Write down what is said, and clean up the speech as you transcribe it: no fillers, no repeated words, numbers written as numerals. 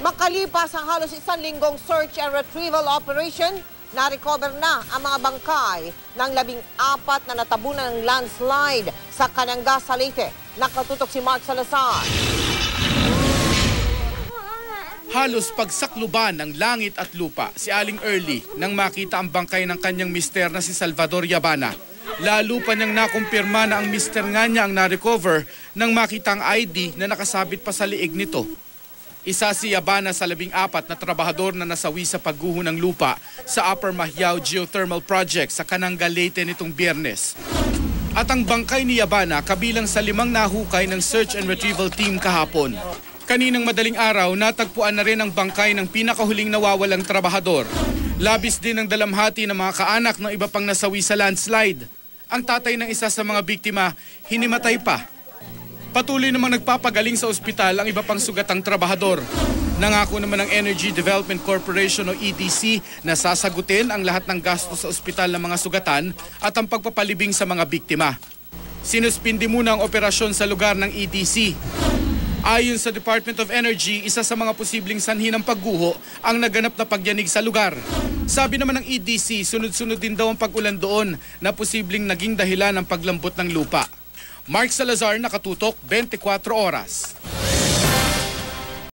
Makalipas ang halos 1 linggong search and retrieval operation, na-recover na ang mga bangkay ng 14 na natabunan ng landslide sa Cananga, Leyte. Nakatutok si Mark Salazar. Halos pagsakluban ng langit at lupa si Aling Early nang makita ang bangkay ng kanyang mister na si Salvador Yabana. Lalo pa niyang nakumpirma na ang mister nga niya ang na-recover nang makita ang ID na nakasabit pa sa liig nito. Isa si Yabana sa 14 na trabahador na nasawi sa pagguho ng lupa sa Upper Mahiao Geothermal Project sa Cananga, Leyte nitong Biyernes. At ang bangkay ni Yabana kabilang sa 5 nahukay ng search and retrieval team kahapon. Kaninang madaling araw, natagpuan na rin ang bangkay ng pinakahuling nawawalang trabahador. Labis din ang dalamhati ng mga kaanak ng iba pang nasawi sa landslide. Ang tatay ng isa sa mga biktima, hinimatay pa. Patuloy namang nagpapagaling sa ospital ang iba pang sugatang trabahador. Nangako naman ng Energy Development Corporation o EDC na sasagutin ang lahat ng gastos sa ospital ng mga sugatan at ang pagpapalibing sa mga biktima. Sinuspindi muna ang operasyon sa lugar ng EDC. Ayon sa Department of Energy, isa sa mga posibleng sanhi ng pagguho ang naganap na pagyanig sa lugar. Sabi naman ng EDC, sunod-sunod din daw ang pag-ulan doon na posibleng naging dahilan ng paglambot ng lupa. Mark Salazar, Nakatutok, 24 Oras.